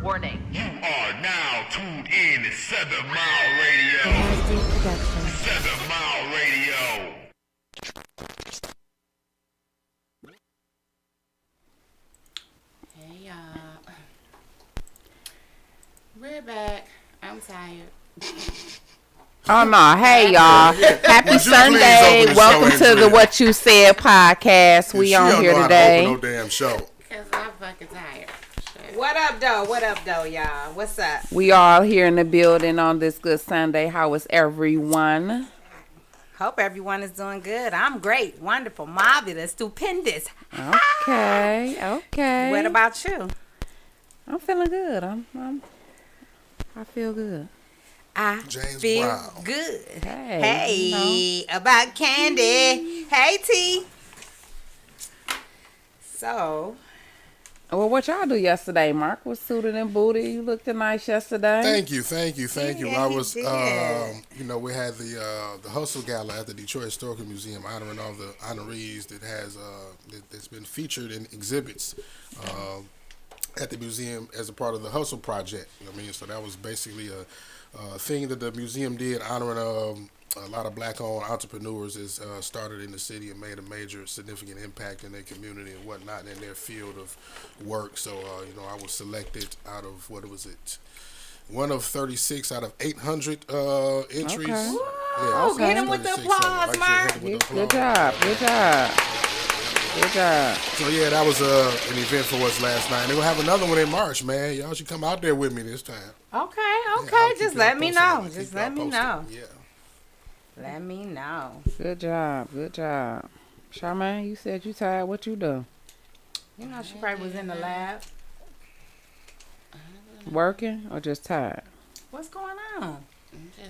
Warning. You are now tuned in to 7 Mile Radio. 7 Mile Radio. Hey y'all. We're back. I'm tired. Oh no, hey y'all. Happy Sunday. Welcome to the What You Said podcast. We on here today. No damn show. Cause I'm fucking tired. Shit. What up, though? What up, though, y'all? What's up? We all here in the building on this good Sunday. How is everyone? Hope everyone is doing good. I'm great, wonderful, marvelous, stupendous. Okay. What about you? I'm feeling good. I feel good. I James feel Brown. good. Hey, About Candy. Hey, T. So, Well, what y'all do yesterday? Mark was suited and booted. You looked nice yesterday. Thank you. Yeah, I he was, did. we had the Hustle Gala at the Detroit Historical Museum, honoring all the honorees that's been featured in exhibits at the museum as a part of the Hustle Project. You know what I mean? So that was basically a thing that the museum did, honoring a lot of black-owned entrepreneurs that started in the city and made a major, significant impact in their community and whatnot in their field of work. So, I was selected out of, one of 36 out of 800 entries. Okay. Yeah, I was get him one of with the 36, so applause, I should Mark. hit him with the Good applause. job. So, yeah, that was an event for us last night. They're going to have another one in March, man. Y'all should come out there with me this time. okay. Yeah, I'll keep Just y'all let me posted on know. it. Just Keep let y'all me posted. know. Yeah. Let me know. Good job. Charmaine, you said you tired. What you do? You know, she probably was in the lab. Working or just tired? What's going on?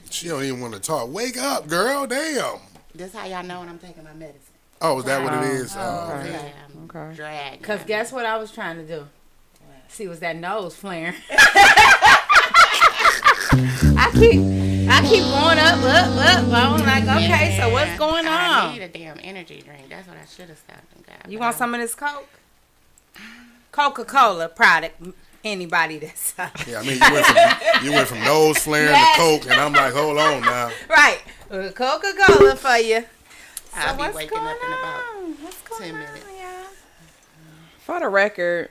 She don't even want to talk. Wake up, girl. Damn. This how y'all know when I'm taking my medicine. Oh, is that what it is? okay. Yeah, I'm Okay. dragging. Because guess what I was trying to do? See, was that nose flaring? I keep going up. I'm like, okay, so what's going I on? need a damn energy drink. That's what I should have stopped and got. You want some of this Coke? Coca-Cola product. Anybody that's Yeah, I mean, you went from nose flaring Yes. to Coke, and I'm like, hold on now. right. Coca-Cola for you. I'll So be what's waking going up in about on? What's going 10 on, minutes. y'all? For the record,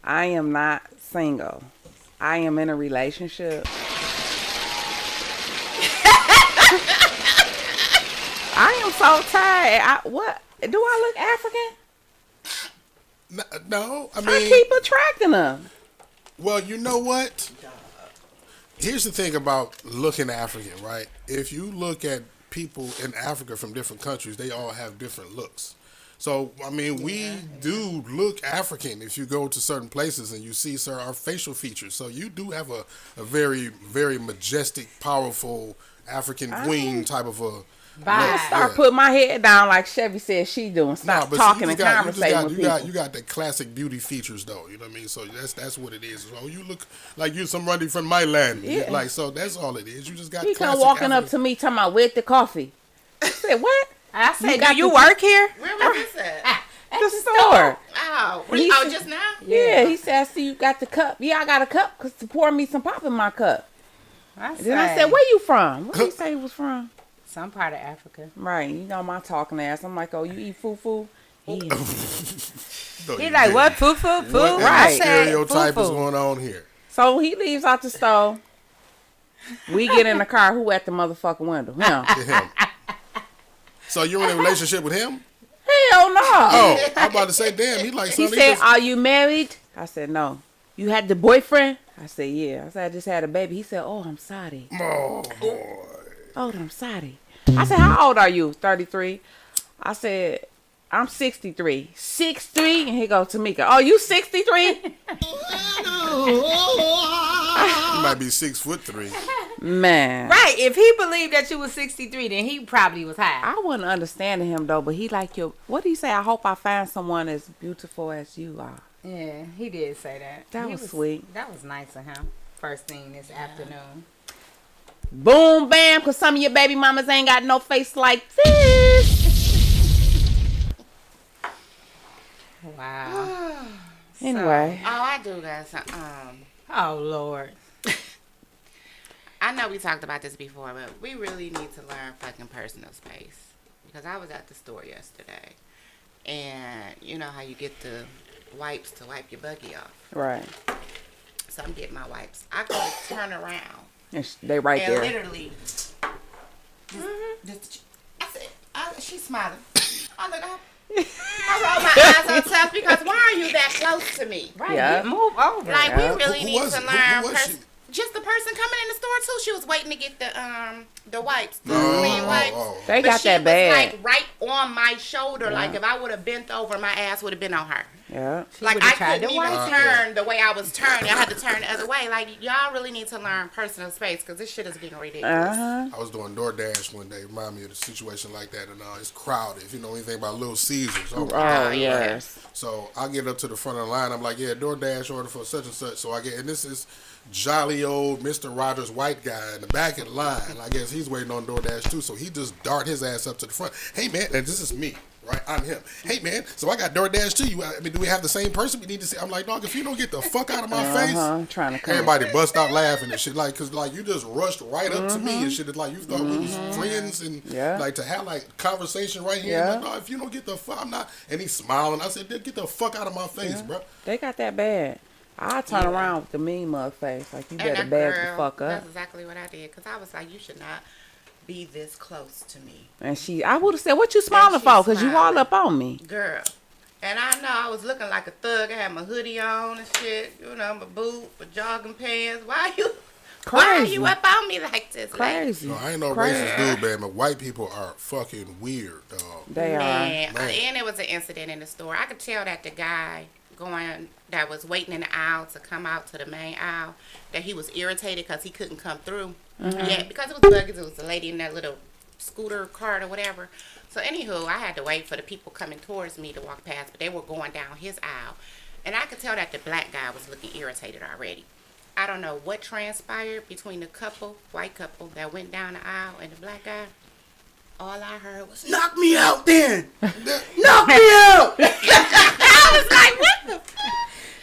I am not single. I am in a relationship. I am so tired. What? Do I look African? No, I I mean, keep attracting them. well, you know what? Here's the thing about looking African, right? If you look at people in Africa from different countries, they all have different looks. So, I mean, we do look African if you go to certain places and you see, our facial features. So you do have a very, very majestic, powerful African queen type of a... Bye. Start putting my head down like Chevy said she doing. Stop see, talking you and got- you just conversating got- with you people. got, you got the classic beauty features, though. You know what I mean? So that's what it is. So you look like you're somebody from my land. Yeah. Like, so that's all it is. You just got He come classic walking up African- to me talking about with the coffee. I said, what? I said, got do you the- work here? Where was this at? The store. Oh, He oh, said- just now? Yeah, he said, I see you got the cup. Yeah, I got a cup because to pour me some pop in my cup. Then I said, where you from? Where did he say he was from? Some part of Africa. Right, you know my talking ass. I'm like, oh, you eat fufu? He No, He you like, didn't. what? Food? What Right. stereotype is Foo-foo. going on here? So he leaves out the store. We get in the car. Who at the motherfucking window? Him. To him. So you're in a relationship with him? Hell no. Oh, I'm about to say, damn, he like He something. said, are you married? I said, no. You had the boyfriend? I said, yeah. I said, I just had a baby. He said, oh, I'm sorry. Oh, boy. Oh, I'm sorry. I said, how old are you? 33. I said, I'm 63. 6'3"? And he goes, Tamika, oh, you 63? He might be 6'3". Man. Right. If he believed that you was 63, then he probably was high. I wasn't understanding him, though, but he like your, what do you say? I hope I find someone as beautiful as you are. Yeah, he did say that. That He was sweet. That was nice of him. First thing this afternoon. Boom, bam, because some of your baby mamas ain't got no face like this. Wow. Anyway. Oh, I do got some. Oh, Lord. I know we talked about this before, but we really need to learn fucking personal space. Because I was at the store yesterday, and you know how you get the wipes to wipe your buggy off. Right. So I'm getting my wipes. I go to turn around, They right and there. literally, I said, she's smiling. I look up. I roll my eyes on tough because why are you that close to me? Right. Yeah. Move over. Like Yeah. we really Who need was to it? learn. Who was she? Just the person coming in the store too. She was waiting to get the wipes, the Oh, clean wipes. They But got she that was bad. like right on my shoulder. Like if I would have bent over, my ass would have been on her. Yeah. Like would've I tried couldn't to even wipe turn the way I was turning. I had to turn the other way. Like y'all really need to learn personal space because this shit is getting ridiculous. Uh-huh. I was doing DoorDash one day. Remind me of the situation like that, and it's crowded. If you know anything about Little Caesars, Oh, yeah. yes. So I get up to the front of the line. I'm like, yeah, DoorDash order for such and such. So I get, and this is jolly old Mr. Rogers white guy in the back of the line. I guess he's waiting on DoorDash too. So he just dart his ass up to the front. Hey man, and this is me, right? I'm him. Hey man, so I got DoorDash too. I mean, do we have the same person? We need to see. I'm like, dog, if you don't get the fuck out of my face. Trying to come. Everybody bust out laughing and shit, like, cause like you just rushed right up to me and shit. It's like you thought we was friends and Yeah. like to have like conversation right here. Yeah. Like, no, if you don't get the fuck, I'm not. And he's smiling. I said, get the fuck out of my face, bro. They got that bad. I turn around with the mean mug face. Like, you better that bag the girl, fuck up. That's exactly what I did. Because I was like, you should not be this close to me. And I would have said, what you smiling she for? Because you all smiling. up on me. Girl. And I know I was looking like a thug. I had my hoodie on and shit. You know, my boot, my jogging pants. Why are Crazy. you up on me like this? Like, Crazy. No, I ain't no Crazy. racist dude, man, but white people are fucking weird, dog. They are. man. Man. And it was an incident in the store. I could tell that the guy that was waiting in the aisle to come out to the main aisle, that he was irritated because he couldn't come through. Yeah, because it was buggies. It was a lady in that little scooter cart or whatever. So anywho, I had to wait for the people coming towards me to walk past, but they were going down his aisle. And I could tell that the black guy was looking irritated already. I don't know what transpired between the white couple that went down the aisle and the black guy. All I heard was, knock me out then! Knock me out! I was like, what the fuck?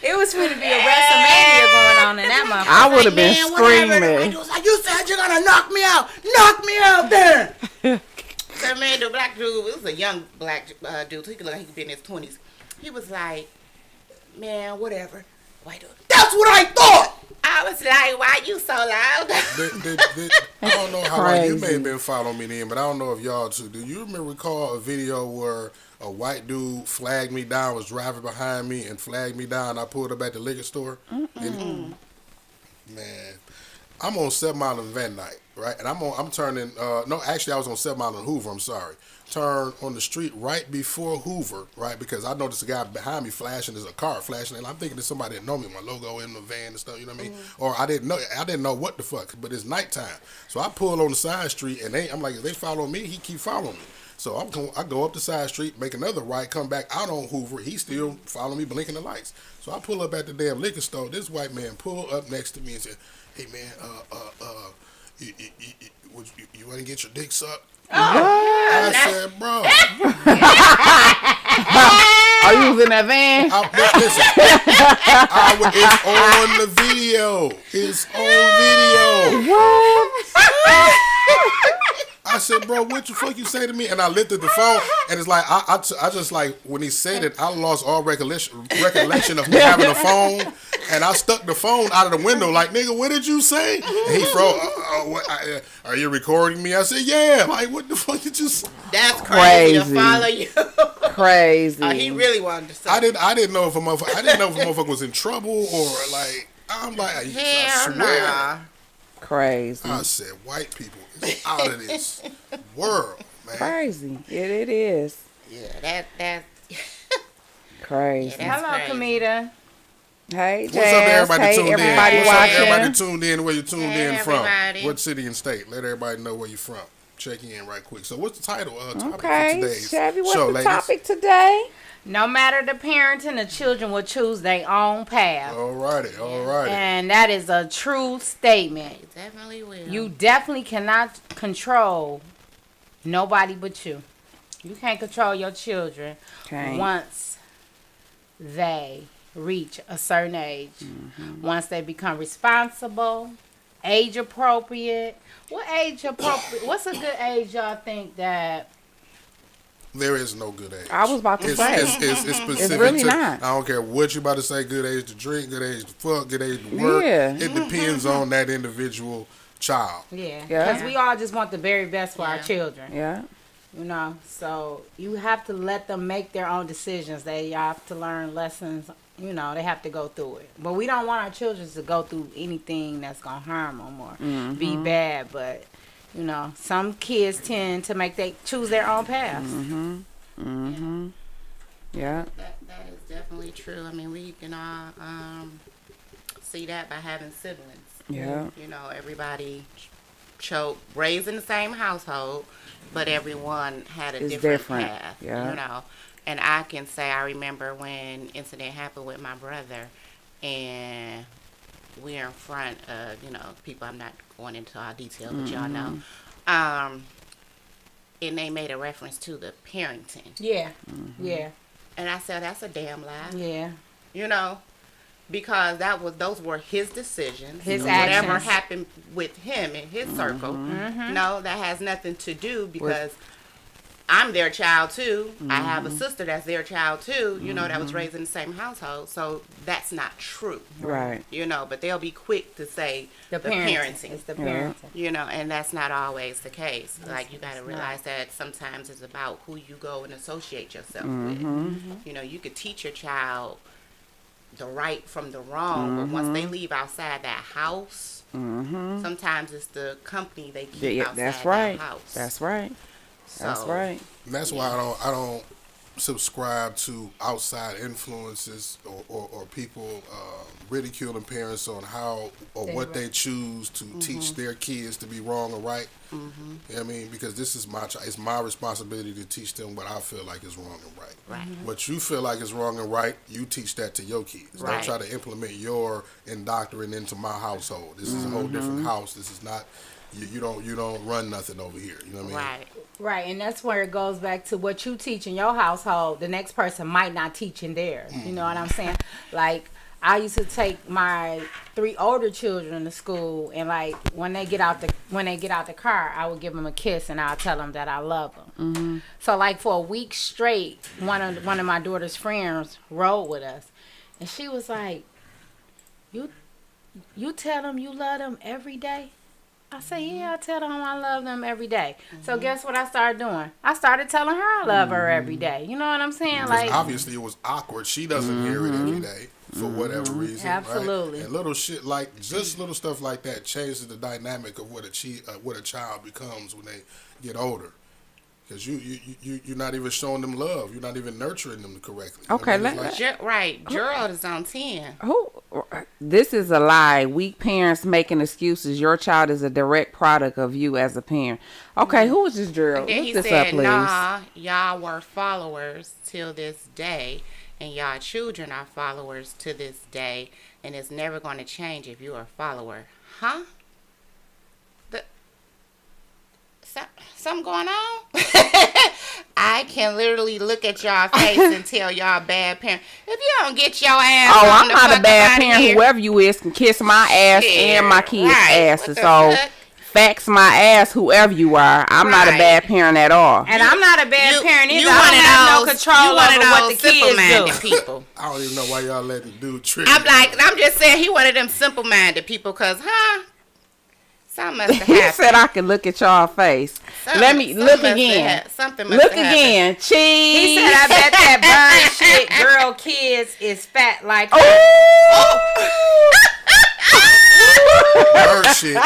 It was going to be a WrestleMania going on in that motherfucker. I would have been Man, whatever. The screaming. lady was like, you said you're gonna knock me out. Knock me out then. So man, the black dude, it was a young black dude. He could look like he could be in his 20s. He was like, man, whatever. White dude. That's what I thought. I was like, why you so loud? I don't know how long you may Crazy. have been following me then, but I don't know if y'all too. Do you recall a video where a white dude flagged me down, was driving behind me and flagged me down? I pulled up at the liquor store. And, man, I'm on 7 Mile and Van Dyke, right? And I'm turning. No, actually, I was on 7 Mile and Hoover. I'm sorry. Turn on the street right before Hoover, right? Because I noticed a guy behind me flashing. There's a car flashing, and I'm thinking it's somebody that know me. My logo in the van and stuff. You know what I mean? Or I didn't know what the fuck. But it's nighttime, so I pull on the side street, and I'm like, if they follow me, he keep following me. So I go up the side street, make another right, come back out on Hoover. He still following me, blinking the lights. So I pull up at the damn liquor store. This white man pull up next to me and said, "Hey man, you want to get your dick sucked?" I said, "Bro, Are you in that van? listen, it's on the video. It's on video." What? I said, "Bro, what the fuck you say to me?" And I lifted the phone, and it's like I just like when he said it, I lost all recollection of me having a phone, and I stuck the phone out of the window like, "Nigga, what did you say?" And he froze. Are you recording me? I said, "Yeah." Like, what the fuck did you say? That's crazy to Crazy. follow you. Crazy. He really wanted to say. I didn't know if a motherfucker was in trouble or like. I'm like, I Hell swear. nah. Crazy. I said, white people is out of this world, man. Crazy. It is. Yeah, that. Crazy. Yeah, Hello, crazy. Kamita. Hey, What's up, Jazz. everybody Hey, tuned everybody in? watching. What's up, everybody tuned in? Where you tuned Hey, in from? everybody. What city and state? Let everybody know where you from. Check in right quick. So, what's the title? Topic for Okay, today's Chevy, what's show, the ladies? topic today? No matter the parenting, the children will choose their own path. Alrighty. And that is a true statement. You definitely will. You definitely cannot control nobody but you. You can't control your children Okay. once they reach a certain age. Once they become responsible, age appropriate. What age appropriate? What's a good age y'all think that? There is no good age. I was about to say. It's specific really to, not. I don't care what you about to say, good age to drink, good age to fuck, good age to work. Yeah. It depends on that individual child. Yeah, Yeah. because we all just want the very best for our Yeah. children. Yeah. You know, so you have to let them make their own decisions. They have to learn lessons. You know, they have to go through it. But we don't want our children to go through anything that's gonna harm them or be bad. But you know, some kids tend to choose their own paths. Yeah. That is definitely true. I mean, we can all see that by having siblings. Yeah. You know, everybody raised in the same household, but everyone had a It's different different, path. yeah. You know, and I can say I remember when incident happened with my brother, and we're in front of people. I'm not going into all detail, but y'all know. And they made a reference to the parenting, Yeah, yeah, and I said that's a damn lie. yeah. You know, because those were his decisions. His whatever actions. happened with him in his circle. No, that has nothing to do because I'm their child too. I have a sister that's their child too. You know, that was raised in the same household. So that's not true. Right. You know, but they'll be quick to say the parenting. It's the Yeah. parenting. You know, and that's not always the case. Like, you got to realize that sometimes it's about who you go and associate yourself with. You know, you could teach your child the right from the wrong, but once they leave outside that house, sometimes it's the company they keep Yeah, outside that's right. that house. That's right. That's So, right. And that's why I don't subscribe to outside influences or people ridiculing parents on how or what they choose to teach their kids to be wrong or right. You know what I mean? Because this is it's my responsibility to teach them what I feel like is wrong and right. Right. What you feel like is wrong and right, you teach that to your kids. Right. Don't try to implement your indoctrine into my household. This is a whole different house. This is not you don't run nothing over here. You know what I mean? Right. Right, and that's where it goes back to what you teach in your household, the next person might not teach in theirs. You know what I'm saying? Like, I used to take my 3 older children to school, and like when they get out the car, I would give them a kiss and I'll tell them that I love them. So like for a week straight, one of my daughter's friends rode with us, and she was like, "You tell them you love them every day?" I said, yeah, I tell them I love them every day. So guess what I started doing? I started telling her I love her every day. You know what I'm saying? Because Like, obviously it was awkward. She doesn't hear it every day for whatever reason. Absolutely. Right? And little shit like just little stuff like that changes the dynamic of what a child becomes when they get older. Because you're not even showing them love. You're not even nurturing them correctly. You know Okay, what I mean? It's like- Right. Gerald is on 10. This is a lie. Weak parents making excuses. Your child is a direct product of you as a parent. Okay, who is this Gerald? Then Look he this up, said, please. nah, y'all were followers till this day, and y'all children are followers to this day, and it's never going to change if you're a follower. Huh? Something going on? I can literally look at y'all face and tell y'all bad parent. If you don't get your ass Oh, on I'm the not a fuck bad up outta parent. here. Whoever you is can kiss my ass and my kids' Right. asses. What the So fuck? fax my ass, whoever you are. I'm not a Right. bad parent at all. and I'm not a bad parent either. You I one don't of have no those- control you one of over what the those kids simple-minded do. people. I don't even know why y'all let the dude trick. I'm just saying he one of them simple-minded people, cause something must have He happened. said I can look at y'all face. Let me Something look must again. have- Something must Look have happened. again. Cheese. He said, I bet that bird shit girl kids is fat like her. Bird shit.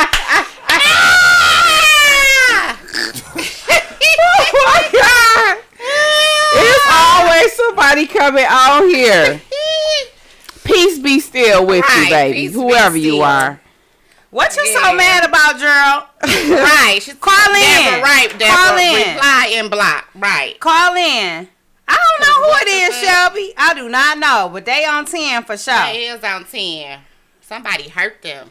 Oh my God. It's always somebody coming on here. Peace be still with you, Right, baby. peace be Whoever you still. are. What you Yeah. so mad about, Gerald? Right. She's Call in. Deborah, right, Deborah. Call in. Reply and block. Right. Call in. I don't know who what it the is, fuck? Shelby. I do not know, but they on 10 for sure. They is on 10. Somebody hurt them.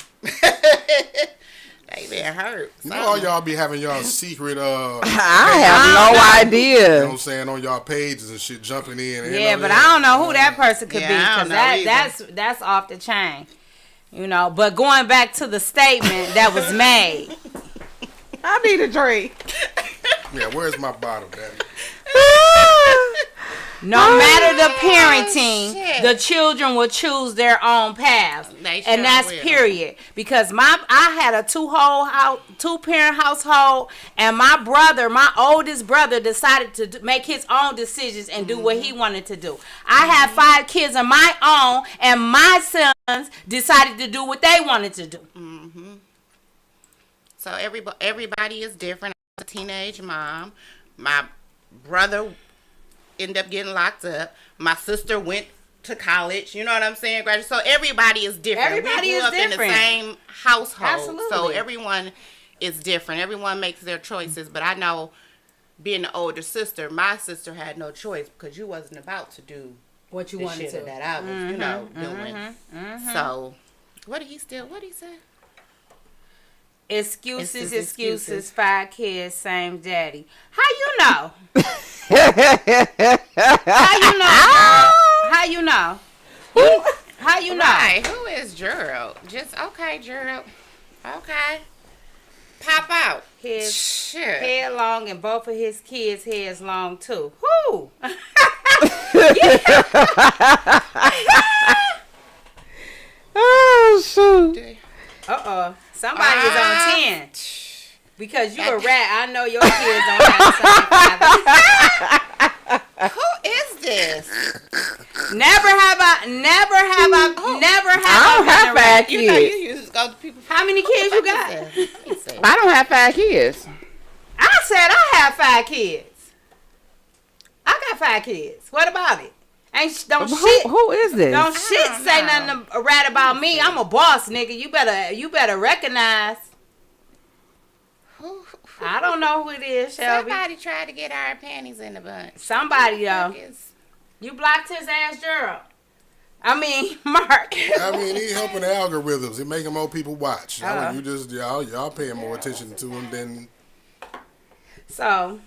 They been hurt. You know all y'all be having y'all secret I have no you know what idea. I'm saying, on y'all pages and shit jumping in. And Yeah, but I don't know who that person could Yeah, be, I because don't know that's off the chain. You know, but going back to the statement that was made. I need a drink. Yeah, where's my bottle, Daddy? No matter the parenting, shit. the children will choose their own paths, They sure and that's will. period. Because I had a two parent household, and my oldest brother, decided to make his own decisions and do what he wanted to do. I had 5 kids of my own, and my sons decided to do what they wanted to do. So everybody is different. I'm a teenage mom. My brother ended up getting locked up. My sister went to college. You know what I'm saying? Graduate. So everybody is different. Everybody we grew is up in different. the same household. Absolutely. So everyone is different. Everyone makes their choices. But I know, being the older sister, my sister had no choice, because you wasn't about to do What you the wanted shit to. that I was, doing. So, what did he say? Excuses, 5 kids, same daddy. How you know? How you know? How you know? How you know? Right. Who is Gerald? Just, okay, Gerald. Okay. Pop out. His Shit. head long, and both of his kids' heads long too. Who? Oh shoot. Somebody is on 10. Because you a rat, I know your kids don't have the same father. Who is this? Never have I I don't been have a rat. 5 You know, you kids. used to go to people. How many kids you got? He said, I don't have 5 kids. I said I have 5 kids. I got 5 kids. What about it? Who is this? Don't shit don't say know. nothing to rat about me. I'm a boss, nigga. You better recognize. I don't know who it is, Shelby. somebody tried to get our panties in the bunch. Somebody though. Is- You blocked his ass, Gerald. I mean, Mark. I mean, he helping the algorithms. He making more people watch. I mean, you just y'all paying more attention to him than. So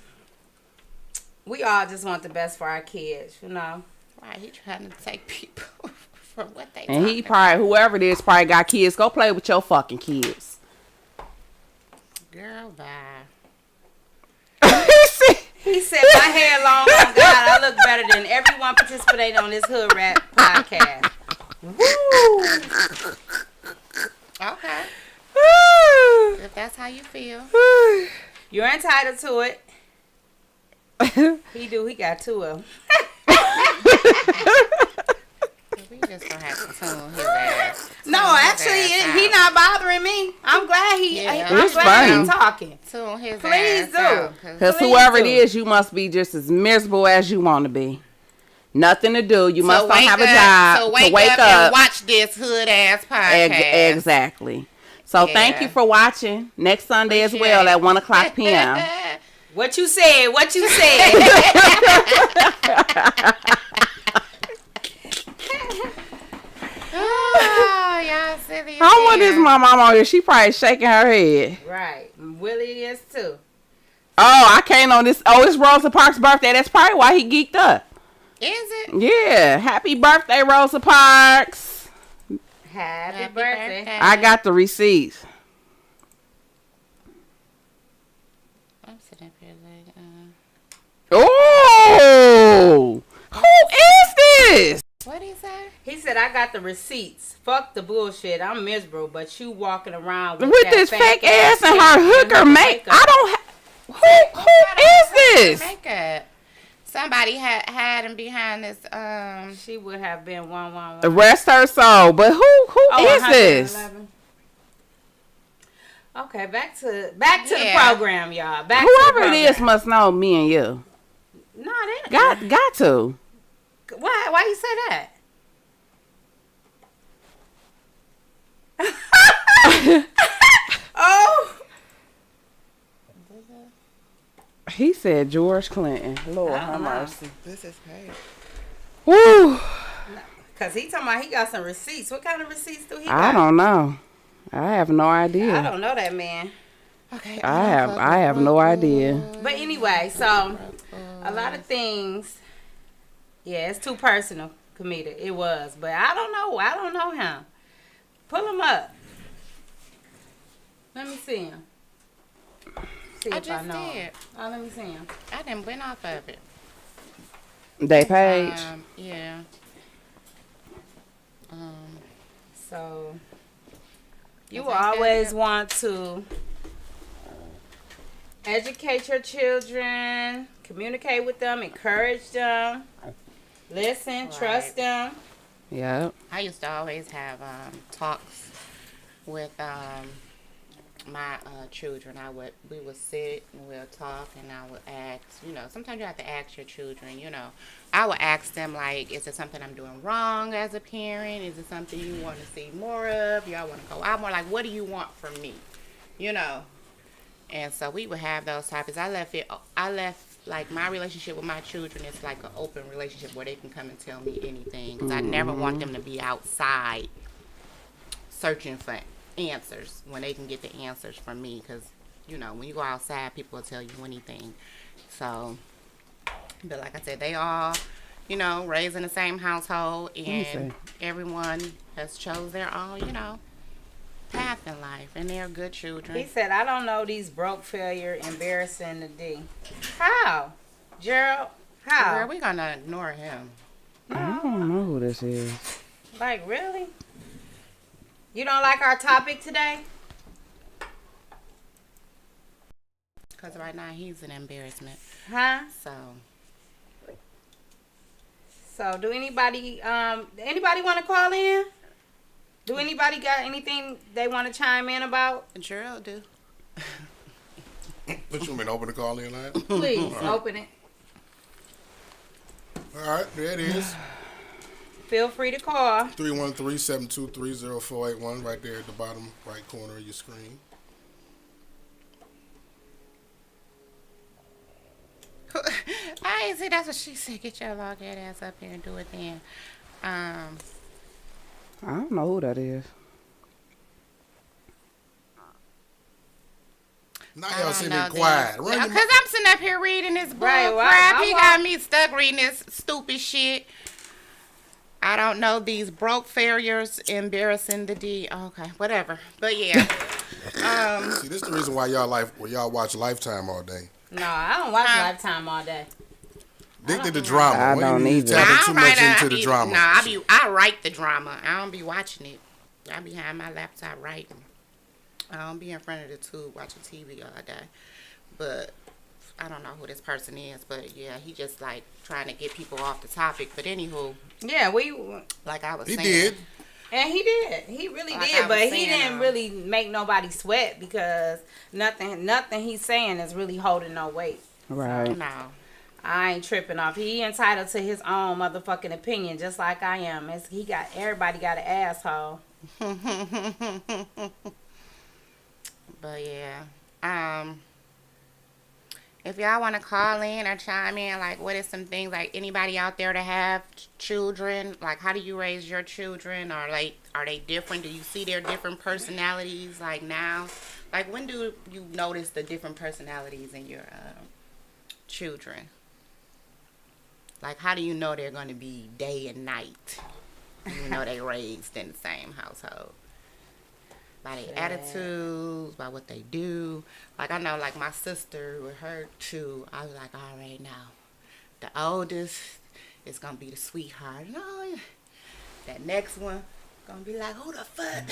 we all just want the best for our kids, you know. Right, he trying to take people from what they And he talking probably, whoever it is, probably got kids. Go play with your fucking kids. about. Girl, bye. He said my hair long, oh God, I look better than everyone participating on this Hood Rap podcast. Woo! Okay. If that's how you feel. You're entitled to it. He got 2 of them. We just gonna have to tune his ass. No, actually, he not bothering me. I'm glad Yeah. I'm It's glad fine. he's talking. Tune his Please ass do. out, 'cause Because Please whoever it do. is, you must be just as miserable as you want to be. Nothing to do. You must to not wake have a up- job. to wake up and watch this hood ass podcast. Exactly. So thank Yeah. you for watching. Next Sunday as well at 1 o'clock p.m. What you said? What you said? Oh, y'all silly. as I want this hell. my mom on here. She probably shaking her head. Right. Willie is too. Oh, I can't on this. Oh, it's Rosa Parks' birthday. That's probably why he geeked up. Is it? Yeah. Happy birthday, Rosa Parks. Happy birthday. I got the receipts. I'm sitting up here like, Oh, who is this? what is that? He said, I got the receipts. Fuck the bullshit. I'm miserable, but you walking around with, With that this fake ass and her hooker makeup. I don't. Who is this? Makeup. Somebody had him behind this. She would have been 111. Rest her soul. But who is this? 111. Okay, back to the Yeah. program, y'all. Back to Whoever the it is program. must know me and you. No, they don't. Got to. Why you say that? Oh, He said George Clinton. Lord have know. mercy. This is crazy. Woo. because he talking about he got some receipts. What kind of receipts do he got? I don't know. I have no idea. I don't know that man. Okay. I have no idea. But anyway, so a lot of things. Yeah, it's too personal, Kamita. It was, but I don't know. I don't know him. Pull him up. Let me see him. See I if just know him. did. Oh, let me see him. I didn't went off of it. They page. Yeah. So you Is that always good? want to educate your children, communicate with them, encourage them, listen, Right. trust them. Yep. I used to always have talks with my children. We would sit and we'll talk, and I would ask. Sometimes you have to ask your children. I would ask them like, is it something I'm doing wrong as a parent? Is it something you want to see more of? Y'all want to go out more? Like, what do you want from me? And so we would have those topics. I left like my relationship with my children is like an open relationship where they can come and tell me anything. 'Cause I never want them to be outside searching for answers when they can get the answers from me. Because, when you go outside, people will tell you anything. So, but like I said, they all, raised in the same household, and everyone has chose their own, path in life, and they're good children. He said, I don't know these broke, failure, embarrassing the D. How? Gerald? How? Girl, we're gonna ignore him. I don't know who this is. Like, really? You don't like our topic today? Because right now he's an embarrassment. Huh? So, So, do anybody want to call in? Do anybody got anything they want to chime in about? Gerald do. What you mean, open the call in line? Please, open it. All right, there it is. Feel free to call. 313-723-0481, right there at the bottom right corner of your screen. I see. That's what she said. Get your log head ass up here and do it then. I don't know who that is. Now y'all sitting there quiet. Run your Because I'm sitting up here reading this bull Right, well, crap. I He want- got me stuck reading this stupid shit. I don't know these broke failures embarrassing the D. Okay, whatever. But yeah. See, this is the reason why y'all watch Lifetime all day. No, I don't watch Lifetime all day. Addicted to drama. I When don't you either. tapping too much into the I drama. write the drama. I don't be watching it. I be behind my laptop writing. I don't be in front of the tube watching TV all day. But I don't know who this person is. But yeah, he just like trying to get people off the topic. But anywho, Yeah, like I was He saying. did. and he did. He really Like I did, was but he saying, didn't really make nobody sweat because nothing he's saying is really holding no weight. Right. No. I ain't tripping off. He entitled to his own motherfucking opinion, just like I am. Everybody got an asshole. But yeah. If y'all want to call in or chime in, like, what is some things, like, anybody out there to have children? Like, how do you raise your children? Or, like, are they different? Do you see their different personalities, like, now? Like, when do you notice the different personalities in your children? Like, how do you know they're going to be day and night? Even though they raised in the same household. By their attitudes, by what they do. Like, I know, like, my sister with her two, I was like, all right, now, the oldest is going to be the sweetheart. No, that next one going to be like, who the fuck?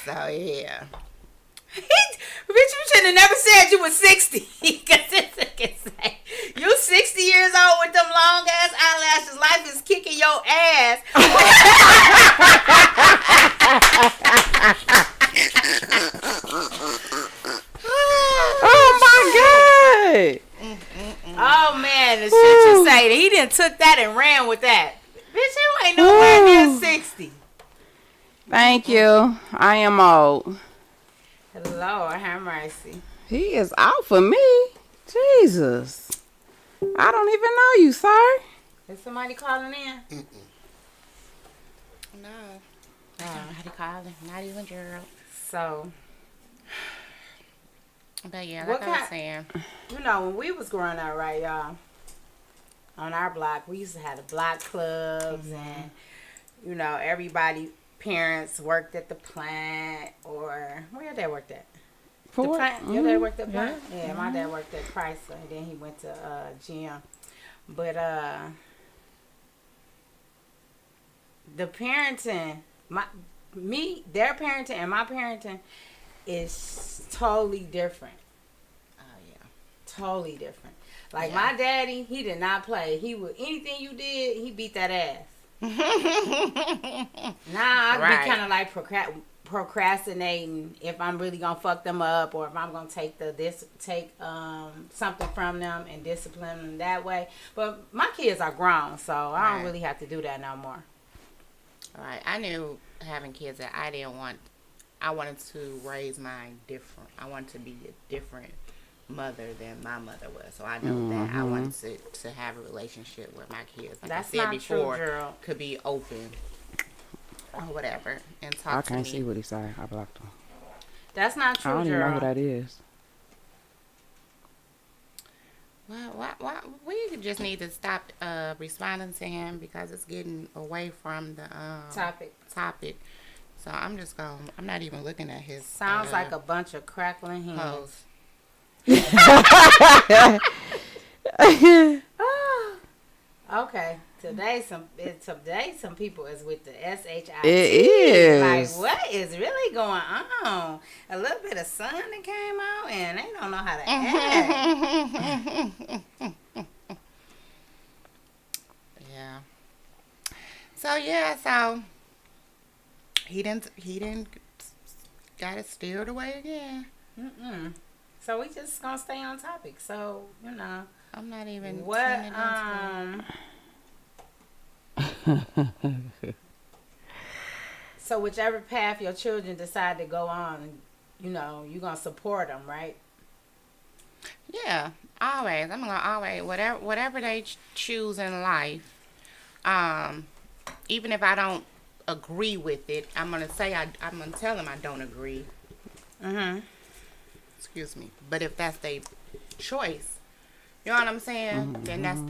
So, yeah. Bitch, you should have never said you was 60. Because this can say, you 60 years old with them long ass eyelashes. Life is kicking your ass. Oh my God. Oh man, the shit you say. He done took that and ran with that. Bitch, you ain't nowhere near 60. Thank you. I am old. Lord have mercy. He is out for me. Jesus. I don't even know you, sir. Is somebody calling in? No. How do you call it? Not even Gerald. So, But yeah, What like I was kind- saying. you know, when we was growing up, right, y'all, on our block, we used to have the block clubs, and you know, everybody parents worked at the plant, or where they worked at. The For plant. what? Your dad worked at plant. Yeah. Yeah, my dad worked at Chrysler, and then he went to GM. But the parenting, their parenting and my parenting is totally different. Oh yeah. Totally different. Like Yeah. my daddy, he did not play. He would anything you did, he beat that ass. Nah, I'd Right. be kind of like procrastinating if I'm really gonna fuck them up, or if I'm gonna take something from them and discipline them that way. But my kids are grown, so I don't Right. really have to do that no more. Right. I knew having kids that I wanted to raise mine different. I wanted to be a different mother than my mother was. So I know that I wanted to have a relationship with my kids. Like That's I said not before, true, Gerald. could be open or whatever and talk I to can't me. see what he say. I blocked him. That's not I true, don't even know who Gerald. that is. Well, we just need to stop responding to him because it's getting away from the topic. So I'm not even looking at his Sounds like a bunch of crackling hens. post. Okay, today some people is with the SHIT. It is. Like, what is really going on? A little bit of sun that came out, and they don't know how to act. Yeah. So he didn't got it steered away again. Mm-mm. So we just gonna stay on topic. So I'm not even what tuning into So whichever path your children decide to go on, you're gonna support them, right? Yeah, always. I'm gonna always whatever they choose in life. Even if I don't agree with it, I'm gonna tell them I don't agree. Mm-hmm. Excuse me. But if that's their choice, you know what I'm saying? Then that's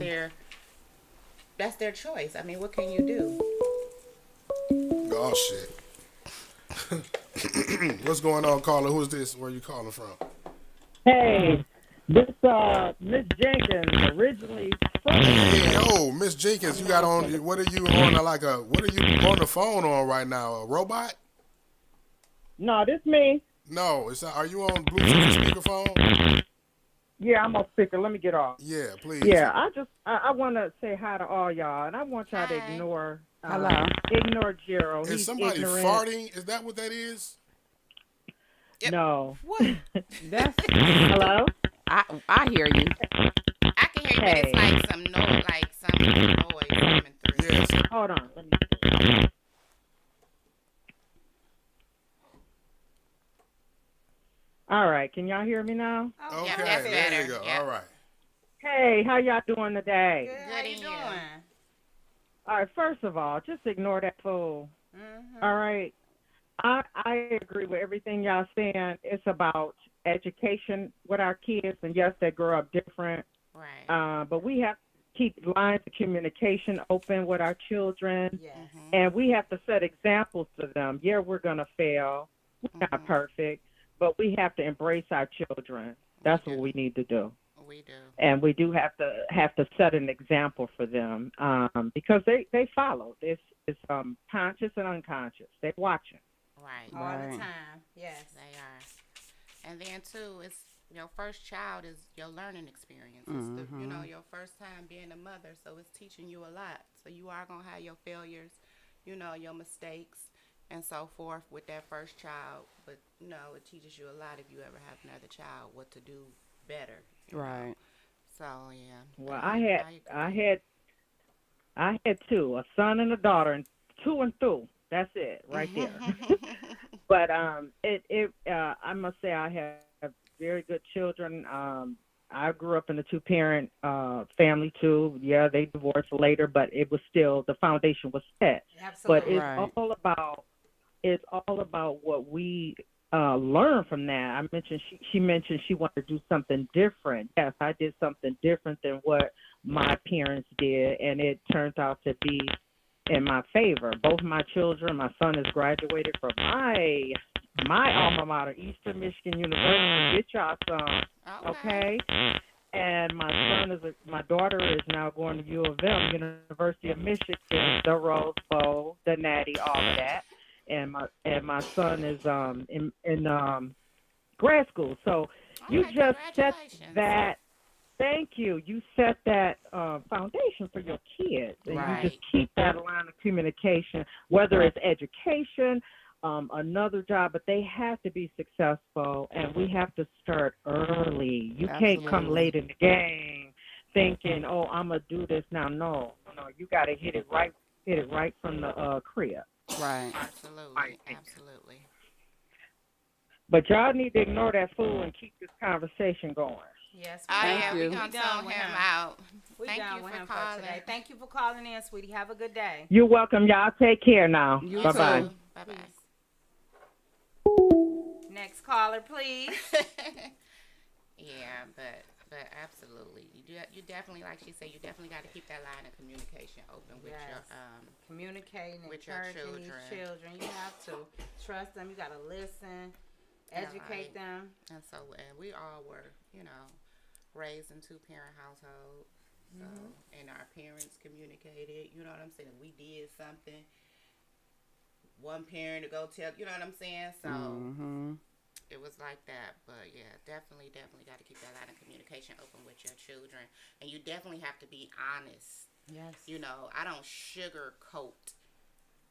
their choice. I mean, what can you do? Oh shit. What's going on, caller? Who's this? Where you calling from? Hey, this Miss Jenkins originally from Hey, yo, Miss Jenkins, you got on? What are you on? What are you on the phone on right now? A robot? No, this me. No, are you on Bluetooth speakerphone? Yeah, I'm on speaker. Let me get off. Yeah, please. Yeah, I want to say hi to all y'all, and I want y'all to Hi. ignore Hello. ignore Gerald. Is He's somebody ignorant. farting? Is that what that is? No. What? That's Hello. I hear you. I can hear you, but it's like some noise, coming through. Yes. Hold on. Let me. All right. Can y'all hear me now? Okay, Yeah, that's there better. you go. Yeah. All right. Hey, how y'all doing today? Good. How Good you in you. doing? All right. First of all, just ignore that fool. Mm-hmm. All right. I agree with everything y'all saying. It's about education with our kids, and yes, they grow up different. Right. But we have to keep lines of communication open with our children, Yes. and we have to set examples to them. Yeah, we're gonna fail. We're not perfect, but we have to embrace our children. That's what we need to do. We do. And we do have to set an example for them because they follow. It's conscious and unconscious. They're watching. Right. All the Right. time. Yes. They are. And then too, it's your first child is your learning experience. It's your first time being a mother, so it's teaching you a lot. So you are gonna have your failures, your mistakes and so forth with that first child. But it teaches you a lot if you ever have another child, what to do better. Right. So yeah. Well, I had two, a son and a daughter, and two and through. That's it, right there. But I must say I have very good children. I grew up in a two-parent family too. Yeah, they divorced later, but it was still the foundation was set. Absolutely. But it's Right. all about it's all about what we learn from that. I mentioned she mentioned she wanted to do something different. Yes, I did something different than what my parents did, and it turns out to be in my favor. Both my children, my son has graduated from my alma mater, Eastern Michigan University. Get y'all some, okay? And my daughter is now going to U of M, University of Michigan, the Rose Bowl, the Natty, all of that. And my son is in grad school. So you just set that. Thank you. You set that foundation for your kids, and you just keep that line of communication, whether it's education, another job, but they have to be successful, and we have to start early. You can't come late in the game thinking, "Oh, I'm gonna do this now." No, you got to hit it right from the crib. Right. Absolutely. But y'all need to ignore that fool and keep this conversation going. Yes. Thank you. We're going to tone him out. Thank you for calling today. Thank you for calling in, sweetie. Have a good day. You're welcome. Y'all take care now. You Bye-bye. too. Bye-bye. Next caller, please. Yeah, but absolutely. You definitely, like she said, you definitely got to keep that line of communication open with your communicating, with your encouraging these children. You have to trust them. You got to listen, educate them. And so, and we all were, raised in 2-parent household. So, and our parents communicated. You know what I'm saying? We did something. One parent to go tell. You know what I'm saying? So. It was like that, but yeah, definitely got to keep that line of communication open with your children, and you definitely have to be honest. Yes. I don't sugarcoat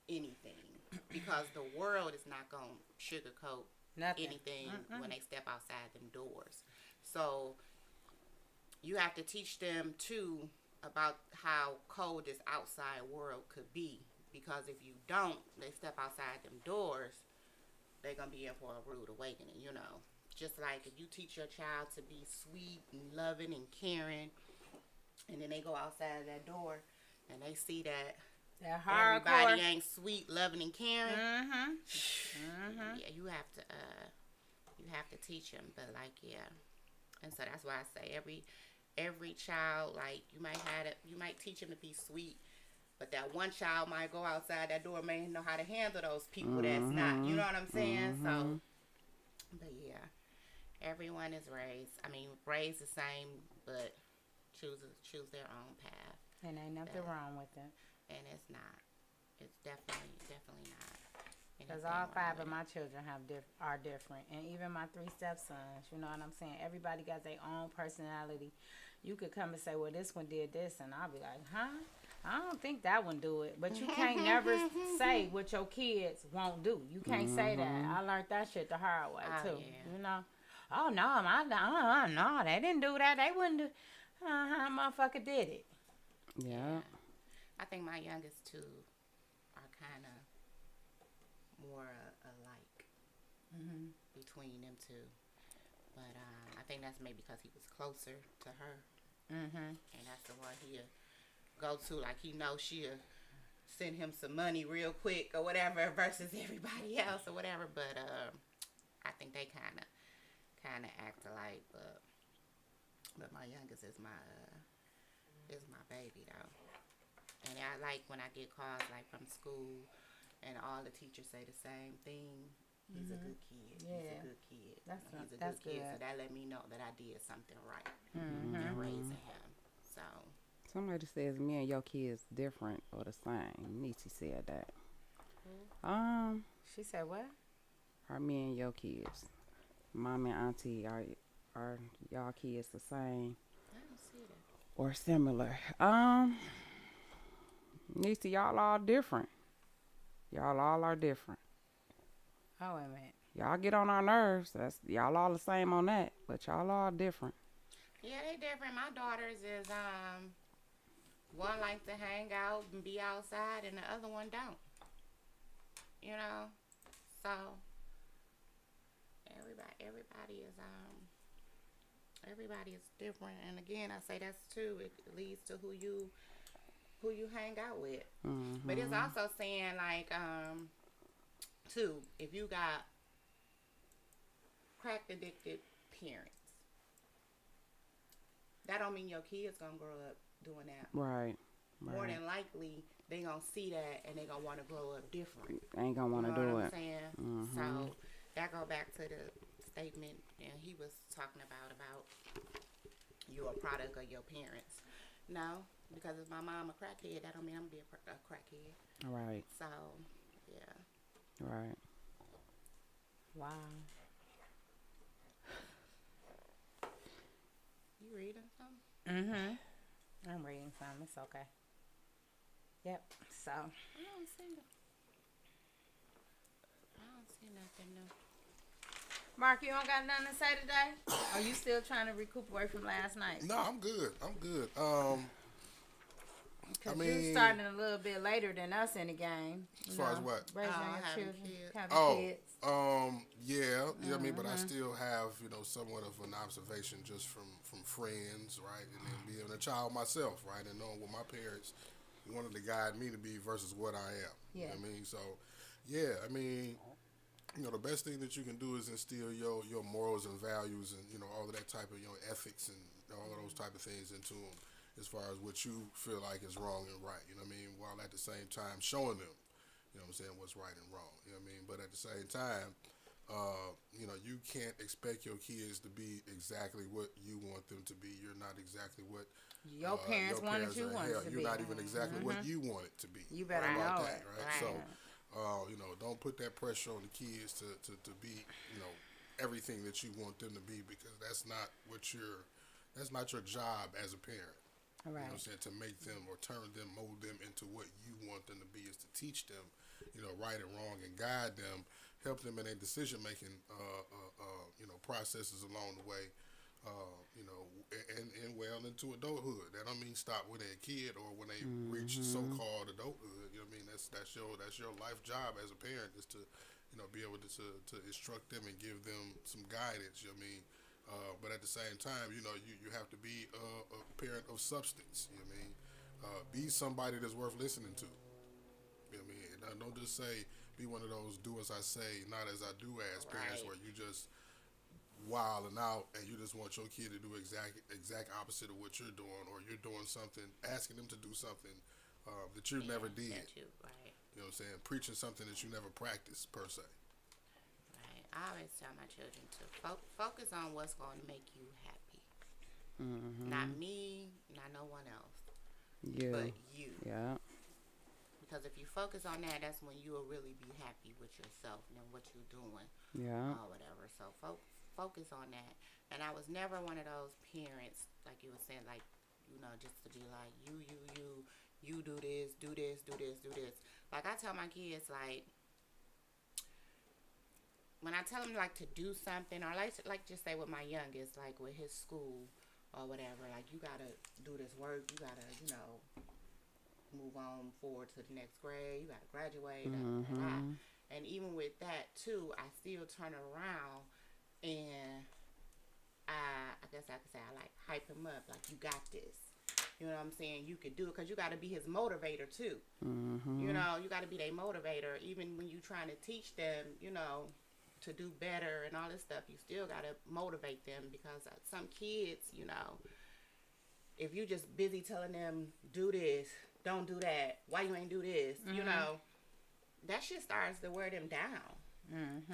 anything because the world is not gonna sugarcoat anything when they step outside them doors. So you have to teach them too about how cold this outside world could be, because if you don't, they step outside them doors. They're going to be in for a rude awakening, Just like if you teach your child to be sweet and loving and caring, and then they go outside that door and they see that everybody ain't sweet, loving, and caring. Yeah, you have to teach them. But and so that's why I say every child, like you might teach them to be sweet. But that one child might go outside that door, may know how to handle those people that's not. You know what I'm saying? So, but yeah, everyone is raised the same, but choose their own path. And ain't nothing wrong with it. And it's not. It's definitely not. Because all 5 of my children are different. And even my 3 stepsons, you know what I'm saying? Everybody got their own personality. You could come and say, well, this one did this. And I'll be like, huh? I don't think that one do it. But you can't never say what your kids won't do. You can't say that. I learned that shit the hard way, too. Yeah. Oh, no, they didn't do that. They wouldn't do. Motherfucker did it. Yeah. I think my youngest 2 are kind of more alike between them 2. But I think that's maybe because he was closer to her. And that's the one he'll go to, like he knows she'll send him some money real quick or whatever versus everybody else or whatever. But I think they kind of act alike. But my youngest is my baby though. And I like when I get calls like from school and all the teachers say the same thing. He's a good kid. Yeah. He's a good kid. He's a that's good kid. good. So that let me know that I did something right in raising him. So Somebody says me and your kids different or the same. Niecy said that. She said what? Are me and your kids, mom and auntie, are y'all kids the same I don't see that. or similar? Niecy, y'all all different. Y'all all are different. Oh, wait a minute. Y'all get on our nerves. Y'all all the same on that, but y'all all different. Yeah, they different. My daughters is one likes to hang out and be outside, and the other one don't. So everybody is different. And again, I say that's too. It leads to who you hang out with. But it's also saying like too, if you got crack addicted parents, that don't mean your kids gonna grow up doing that. Right. More Right. than likely, they gonna see that and they gonna want to grow up different. Ain't gonna want to You know do what I'm it. saying? So that go back to the statement he was talking about you a product of your parents. No, because if my mom a crackhead, that don't mean I'm gonna be a crackhead. Right. So, yeah. Right. Wow. You reading something? Mm-hmm. I'm reading some. It's okay. Yep. So. I don't see nothing new. Mark, you don't got nothing to say today? Are you still trying to recuperate from last night? No, I'm good. I'm good. Because I you're mean- starting a little bit later than us in the game. As far as what? Raising your having children, kids. having kids. Yeah, I mean, but I still have, somewhat of an observation just from friends, right? And then being a child myself, right? And knowing what my parents wanted to guide me to be versus what I am. You know what I mean? So, yeah, I mean, the best thing that you can do is instill your morals and values and, all of that type of, ethics and all of those type of things into them as far as what you feel like is wrong and right, you know what I mean? While at the same time showing them, what's right and wrong, you know what I mean? But at the same time, you can't expect your kids to be exactly what you want them to be. You're not exactly what Your parents wanted you are. wanted Hell, to you're be. not even exactly what you want it to be. You better How about know that, it. right? So, don't put that pressure on the kids to be, everything that you want them to be, because that's not your job as a parent. All You know right. what I'm saying? To make them or turn them, mold them into what you want them to be is to teach them, right and wrong, and guide them, help them in their decision-making, processes along the way, and well into adulthood. That don't mean stop when they're a kid or when they reach so-called adulthood. You know what I mean? That's your life job as a parent, is to, be able to instruct them and give them some guidance. You know what I mean? But at the same time, you have to be a parent of substance. You know what I mean? Be somebody that's worth listening to. You know what I mean? Don't just say, be one of those do as I say, not as I do as parents, Right. where you just wilding out and you just want your kid to do exact opposite of what you're doing, or you're doing something, asking them to do something that you never did. That you, right. You know what I'm saying? Preaching something that you never practiced, per se. Right. I always tell my children to focus on what's going to make you happy. Not me, not no one else, but you. Yeah. Because if you focus on that, that's when you will really be happy with yourself and what you're doing Yeah. or whatever. So focus on that. And I was never one of those parents, like you were saying, like, just to be like, you do this, do this, do this, do this. Like, I tell my kids, like, when I tell them, like, to do something, or like just say with my youngest, like with his school or whatever, like, you got to do this work, you got to, move on forward to the next grade, you got to graduate, and even with that, too, I still turn around and I guess I could say I, like, hype him up, like, you got this. You know what I'm saying? You could do it, because you got to be his motivator, too. You got to be their motivator. Even when you trying to teach them, to do better and all this stuff, you still got to motivate them, because some kids, if you just busy telling them, do this, don't do that, why you ain't do this, that shit starts to wear them down.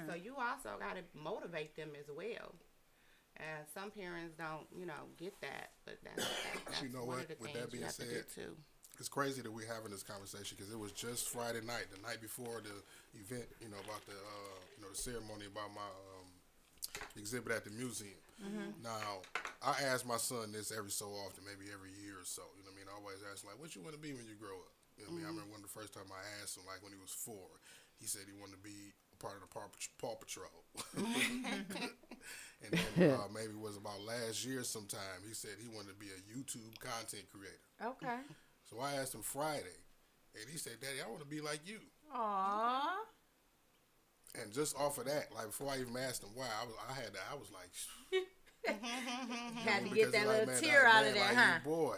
So you also got to motivate them as well. And some parents don't, get that, but that's You know one what? of the With things that being you have to do said, too. it's crazy that we're having this conversation, because it was just Friday night, the night before the event, about the, the ceremony about my exhibit at the museum. Now, I ask my son this every so often, maybe every year or so. You know what I mean? I always ask him, like, what you want to be when you grow up? You know what I mean? I remember one of the first time I asked him, like, when he was 4, he said he wanted to be a part of the Paw Patrol. And then maybe it was about last year sometime, he said he wanted to be a YouTube content creator. Okay. So I asked him Friday, and he said, Daddy, I want to be like you. Aww. And just off of that, like, before I even asked him why, I was like, Had to because get that it's like, little man, tear out of there, like, huh? Boy.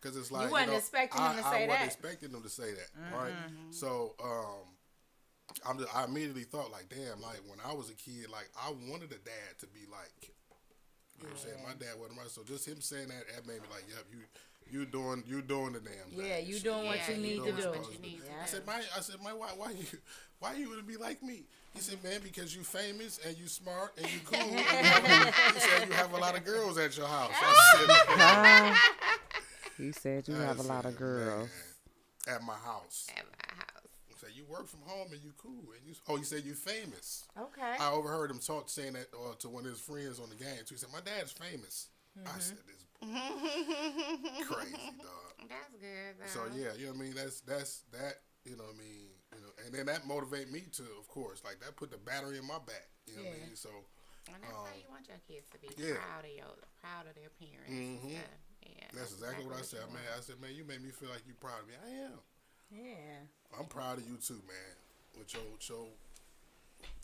Because it's like, You wasn't expecting him to say I that. wasn't expecting him to say that, right? So, I immediately thought like, damn, like when I was a kid, like I wanted a dad to be like, you know what I'm saying? My dad wasn't right, so just him saying that made me like, yep, you doing the damn thing. Yeah, you doing what you need to do. I said, why you would be like me? He said, man, because you famous and you smart and you cool. He said you have a lot of girls at your house. He said you have a lot of girls man, at my house. At my house. He said you work from home and you cool and he said you famous. Okay. I overheard him saying that to one of his friends on the game too. He said my dad's famous. I said this crazy dog. That's good though. So yeah, you know what I mean. That's that. You know what I mean. And then that motivate me to, of course, like that put the battery in my back. You know what I mean. So. And that's how you want your kids to be proud of their parents. Mm-hmm. And stuff. Yeah, that's exactly what I said, man. I said, man, you made me feel like you proud of me. I am. Yeah. I'm proud of you too, man. With your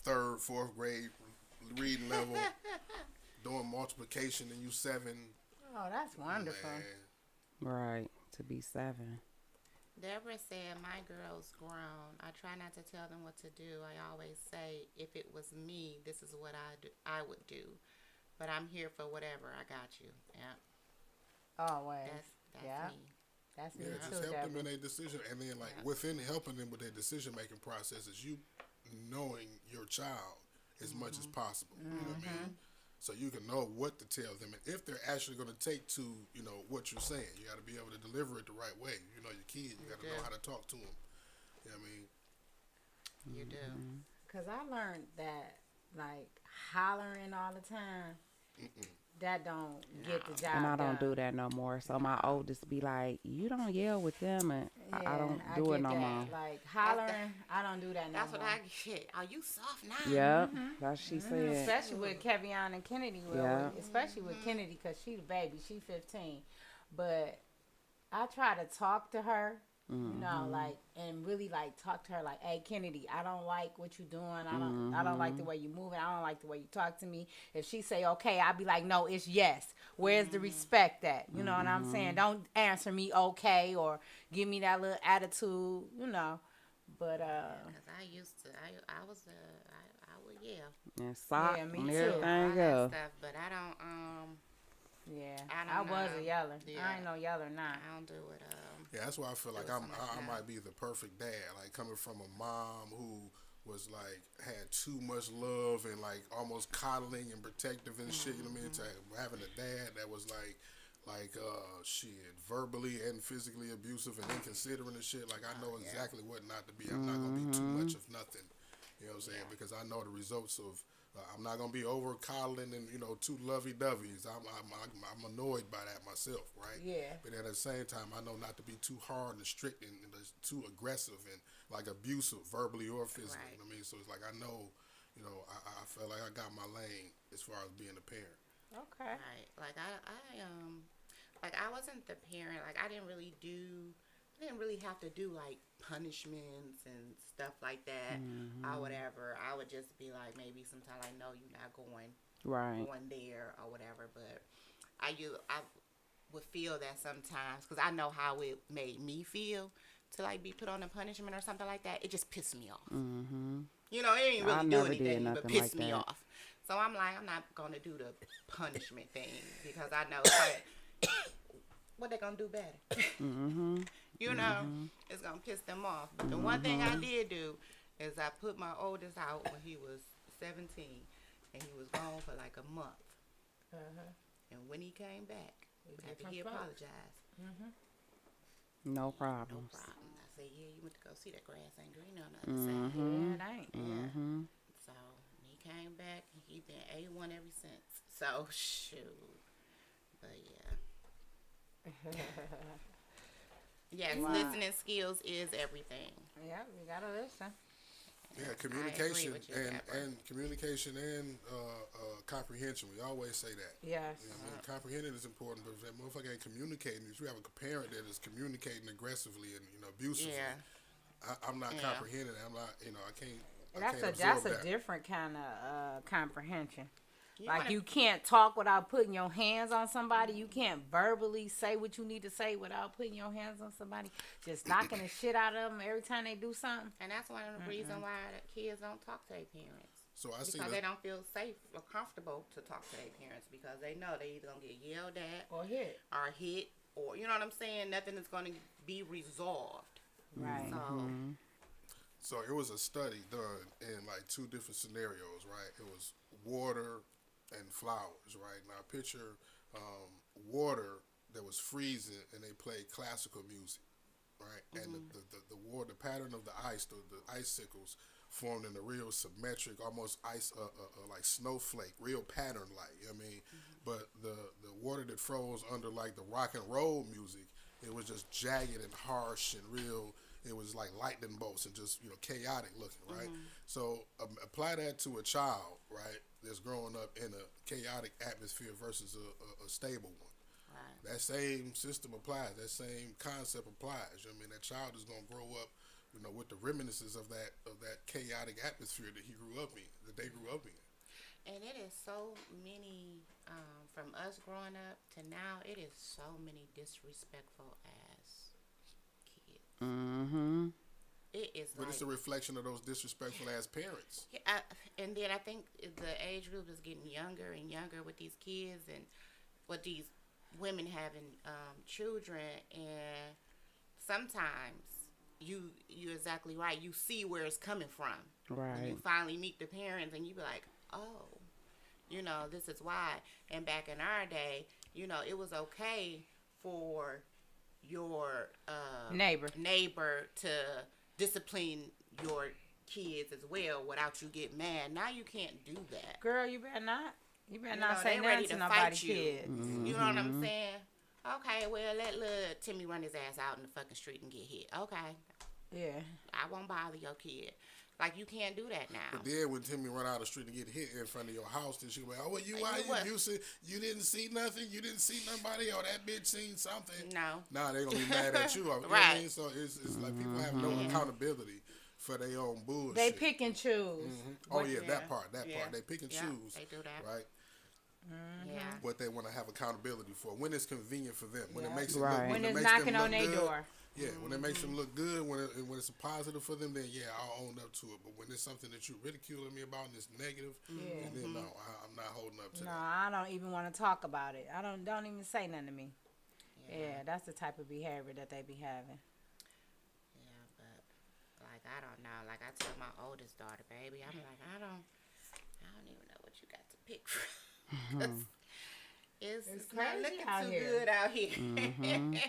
3rd, 4th grade reading level, doing multiplication, and you 7. Oh, that's wonderful. Man. right to be 7. Deborah said, my girl's grown. I try not to tell them what to do. I always say, if it was me, this is what I would do. But I'm here for whatever. I got you. Yeah. Always. That's me. That's me Yeah, too, just help them Deborah. in their decision. And then, like, within helping them with their decision-making process is you knowing your child as much as possible. You know what I mean? So you can know what to tell them. And if they're actually going to take to, what you're saying, you got to be able to deliver it the right way. You know your kid, you got to know how to talk to them. You know what I mean? You do. Because I learned that, like, hollering all the time, that don't get the job And I don't done. do that no more. So my oldest be like, you don't yell with them, and I don't do it get no that. more. Like, hollering, I don't do that no That's more. what I get. Are you soft now? Yep, that's she said. Especially with Kevion and Kennedy. Yeah. Especially with Kennedy, because she the baby. She 15. But I try to talk to her, you know, like, and really, like, talk to her like, hey, Kennedy, I don't like what you're doing. I don't like the way you moving. I don't like the way you talk to me. If she say okay, I'll be like, no, it's yes. Where's the respect at? You know what I'm saying? Don't answer me okay or give me that little attitude, you know. But Because I used to, I would yell. And sock Yeah, me and too. everything All that else. stuff, but I don't, yeah, I I don't was know. a yeller. Yeah. I ain't no yeller now. I don't do it. Yeah, that's why I feel like It was so I much might be the perfect dad. Like coming from a mom who was like had too much love and like almost coddling and protective and shit. You know what I mean? To having a dad that was like shit, verbally and physically abusive and inconsiderate and shit. Like I know exactly what not to be. I'm not gonna be too much of nothing. You know what I'm saying? Because I know the results of. I'm not gonna be over coddling and too lovey doveys. I'm annoyed by that myself, right? Yeah. But at the same time, I know not to be too hard and strict and too aggressive and like abusive, verbally or physically. Right. You know what I mean? So it's like I know, I feel like I got my lane as far as being a parent. Okay. Right. Like I wasn't the parent. Like I didn't really have to do like punishments and stuff like that or whatever. I would just be like, maybe sometimes I know you're not going there or whatever, but I would feel that sometimes because I know how it made me feel to like be put on a punishment or something like that. It just pissed me off. Mm-hmm. You know, it ain't really do never did anything but nothing piss like me that. off. So I'm like, I'm not gonna do the punishment thing because I know it's like, what they gonna do better. Mm-hmm. You know, it's gonna piss them off. But the one thing I did do is I put my oldest out when he was 17, and he was gone for like a month. And when he came back, after he apologized, No problems. no problem. I said, yeah, you went to go see that grass ain't green on the other side. Yeah, it ain't. Mm-hmm. So he came back, and he been A1 ever since. So shoot, but yeah. Yes, listening skills is everything. Yeah, we gotta listen. Yeah, I communication agree with you, and Deborah. communication and comprehension. We always say that. Yes. You know what I mean? Comprehending is important, but if that motherfucker ain't communicating, if you have a parent that is communicating aggressively and abusively, Yeah. I'm not Yeah. comprehending it. I'm not, I can't. I That's can't that's absorb a that. different kind of comprehension. Like you can't talk without putting your hands on somebody. You can't verbally say what you need to say without putting your hands on somebody. Just knocking the shit out of them every time they do something. And that's one of the reasons why the kids don't talk to their parents. So I see because they don't feel safe or comfortable to talk to their parents because they know they either gonna get yelled at Or hit. or you know what I'm saying. Nothing is gonna be resolved. Right. So it was a study done in like 2 different scenarios, right? It was water and flowers, right? Now picture water that was freezing and they played classical music, right? And the water, the pattern of the ice, the icicles formed in a real symmetric, almost ice, like snowflake, real pattern like. I mean, but the water that froze under like the rock and roll music, it was just jagged and harsh and real. It was like lightning bolts and just chaotic looking, right? So apply that to a child, right? That's growing up in a chaotic atmosphere versus a stable one. Right. That same system applies. That same concept applies. I mean, that child is gonna grow up, with the reminiscences of that chaotic atmosphere that he grew up in, that they grew up in. And it is so many, from us growing up to now, it is so many disrespectful ass kids. Mm-hmm. It is But it's a reflection of those disrespectful ass parents. Yeah, and then I think the age group is getting younger and younger with these kids and with these women having children, and sometimes you're exactly right. You see where it's coming from. Right. When you finally meet the parents and you be like, oh, this is why. And back in our day, it was okay for your neighbor to discipline your kids as well without you get mad. Now you can't do that. Girl, you better not. You better not say they ready nothing to to nobody's fight you. kids. You know what I'm saying? Okay, well, let little Timmy run his ass out in the fucking street and get hit. Okay, Yeah. I won't bother your kid. Like, you can't do that now. But then when Timmy run out the street and get hit in front of your house, then she go, oh, well, you didn't see nothing? You didn't see nobody? Or that bitch seen something? No. Nah, they going to be mad at you. You know what I mean? So it's like people have no accountability for their own bullshit. They pick and choose. Oh, yeah, that part. They pick and choose. They do that. Right? Yeah. What they want to have accountability for. When it's convenient for them. When it makes it Right. look, When it it's makes knocking them on look their good. door. Yeah, when it makes them look good, when it's a positive for them, then yeah, I'll own up to it. But when it's something that you're ridiculing me about and it's negative, then no, I'm not holding up to No, that. I don't even want to talk about it. I don't even say nothing to me. Yeah, that's the type of behavior that they be having. Yeah, but, like, I don't know. Like, I tell my oldest daughter, baby, I'm like, I don't even know what you got to pick from. 'Cause it's not crazy looking out too here. good out here.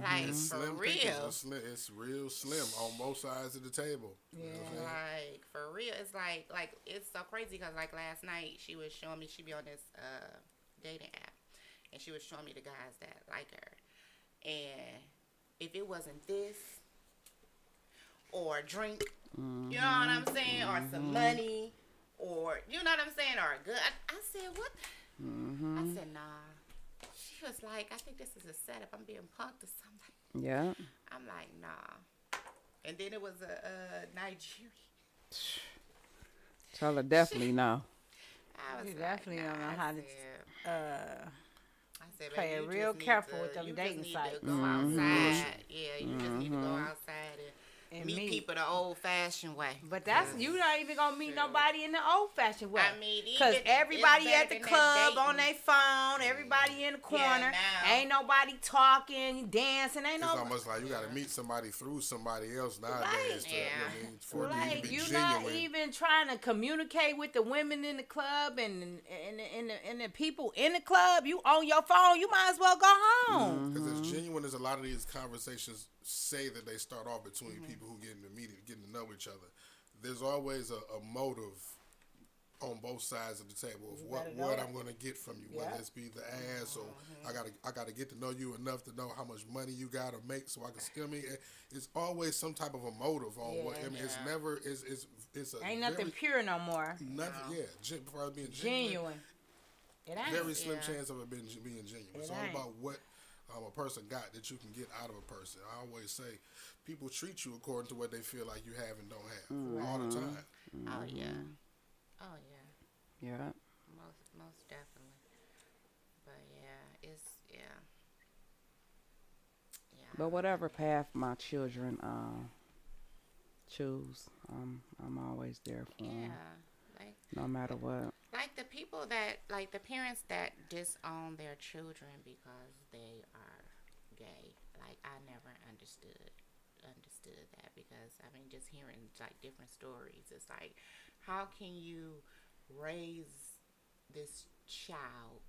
Like, for Slim real. pickings, it's real slim on both sides of the table. You know what I'm saying? Like, for real. It's like it's so crazy because, like, last night she was showing me, she be on this dating app, and she was showing me the guys that like her. And if it wasn't this, or a drink, you know what I'm saying, or some money, or, you know what I'm saying, or a good, I said, what? I said, nah. She was like, I think this is a setup. I'm being punked or something. Yeah. I'm like, nah. And then it was a Nigerian. Tell her definitely no. I was You like, definitely don't know nah. how I to said, play baby, it you real just need careful to- with them you dating just need sites. to go outside. Yeah, you just need to go outside and meet meet. people the old-fashioned way. But that's you not even gonna meet nobody in the old fashioned way. I mean, because even- everybody it's at better the than club that on their phone, everybody in the corner, now. ain't nobody talking, dancing, ain't It's no. almost like you got to meet somebody through somebody else nowadays. To, Yeah. you know what I mean, for it to Like even be you're genuine. not even trying to communicate with the women in the club and the people in the club. You on your phone. You might as well go home. Because as genuine as a lot of these conversations say that they start off between people who getting to know each other, there's always a motive on both sides of the table of what I'm going to get from you, whether it's be the ass or I gotta get to know you enough to know how much money you got to make so I can steal me. It's always some type of a motive on what. I mean, it's never it's a Ain't nothing very, pure no more. nothing. Yeah, probably being Genuine. It ain't. very slim chance of it being genuine. It's all ain't. about what a person got that you can get out of a person. I always say people treat you according to what they feel like you have and don't have all the time. Oh, yeah. Oh, yeah. Yeah. most definitely. But yeah, it's yeah. But whatever path my children choose, I'm always there for them, Yeah, like no matter what. like the people that like the parents that disown their children because they are gay. Like I never understood that because I mean just hearing like different stories, it's like how can you raise this child,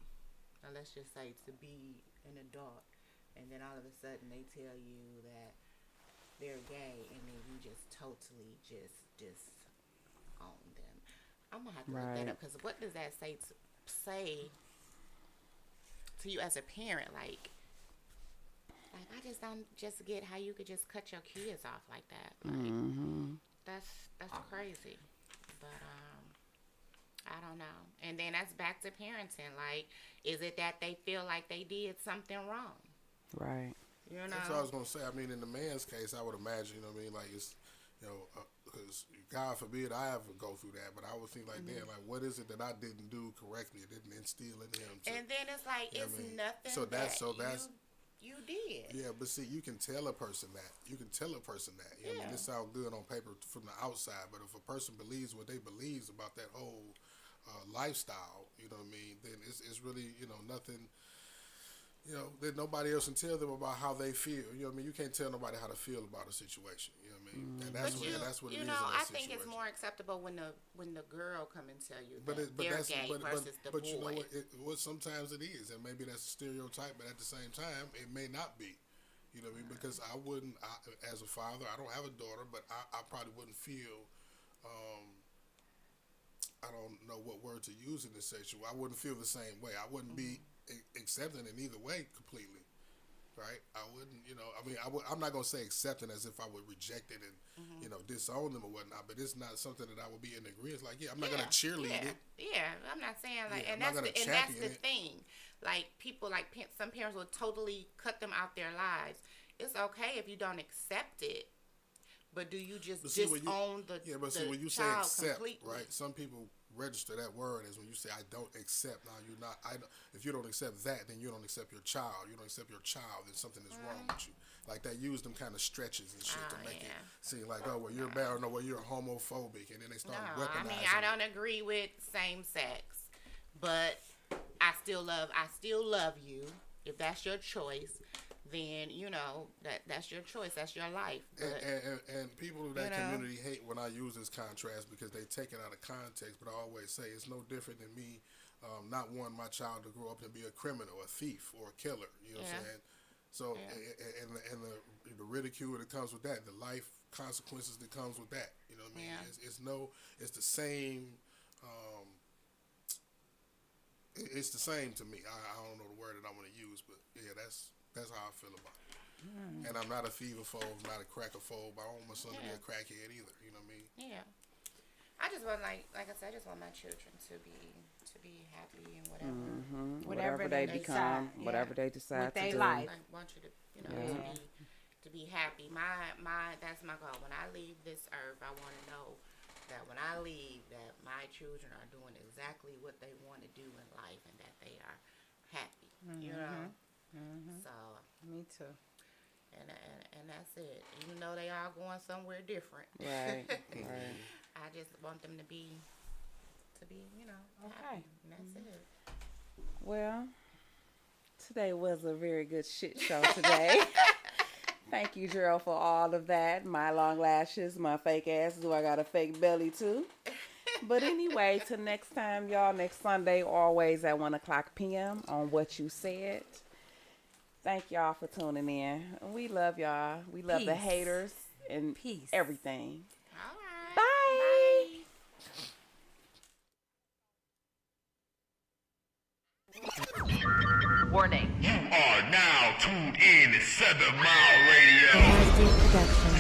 or let's just say to be an adult, and then all of a sudden they tell you that they're gay, and then you just totally just disown them. I'm gonna have to look that Right. up because what does that say to you as a parent? Like I just don't just get how you could just cut your kids off like that. Like that's crazy. But I don't know. And then that's back to parenting. Like, is it that they feel like they did something wrong? Right. You know? That's what I was gonna say. I mean, in the man's case, I would imagine. You know what I mean? Like it's, because God forbid I ever go through that. But I would think like, damn, like what is it that I didn't do correctly? It didn't instill in him. And then it's like You know it's what I mean? nothing So that's- that so that's- you did. Yeah, but see, you can tell a person that. You can tell a person that. You know what I mean? Yeah. This sounds good on paper from the outside, but if a person believes what they believes about that whole lifestyle, you know what I mean, then it's really, nothing, that nobody else can tell them about how they feel. You know what I mean? You can't tell nobody how to feel about a situation. You know what I mean? And that's what it is in that I situation. think it's more acceptable when the girl come and tell you But that they're gay versus the boy. But you know what? Sometimes it is, and maybe that's a stereotype. But at the same time, it may not be. You know what I mean? Because as a father, I don't have a daughter, but I probably wouldn't feel. I don't know what word to use in this situation. I wouldn't feel the same way. I wouldn't be accepting in either way completely. Right? I wouldn't, I mean, I'm not going to say accepting as if I would reject it and, disown them or whatnot, but it's not something that I would be in agreement. Like, I'm not going to cheerlead it. Yeah, I'm not saying like, Yeah, and I'm not that's gonna the champion it. thing. Like people, like some parents will totally cut them out their lives. It's okay if you don't accept it, but do you just disown the Yeah, but see, when you say child accept, completely? right? Some people register that word as when you say I don't accept. Now you're not. If you don't accept that, then you don't accept your child. You don't accept your child, then something is wrong with you. Like they use them kind of stretches and shit to make it seem like, oh, well, you're bad, or no, well, you're homophobic, and then they start weaponizing. I mean, I don't agree with same sex, but I still love you. If that's your choice, then that's your choice. That's your life. But, and people in that community hate when I use this contrast because they take it out of context. But I always say it's no different than me not wanting my child to grow up and be a criminal, a thief, or a killer. You know what I'm saying? So and the ridicule that comes with that, the life consequences that comes with that. You know what I mean? Yeah. It's the same. It's the same to me. I don't know the word that I want to use, but yeah, that's how I feel about it. And I'm not a feverphobe, I'm not a crackophobe. I don't want my son to be a crackhead either. You know what I mean? Yeah. I just want like I said, I just want my children to be happy and whatever. Whatever they become, whatever they decide with to their do. life. I want you to to be happy. My that's my goal. When I leave this earth, I want to know that when I leave, that my children are doing exactly what they want to do in life and that they are happy. You know. So Me too. and that's it. Even though they all going somewhere different. Right. I just want them to be Okay. happy. And that's it. Well, today was a very good shit show today. Thank you, Gerald, for all of that. My long lashes, my fake ass. Do I got a fake belly too? But anyway, till next time, y'all. Next Sunday, always at 1:00 p.m. on What You Said. Thank y'all for tuning in. We love y'all. We love the Peace. haters and everything. All right. Bye. Warning. You are now tuned in to 7 Mile Radio. Production.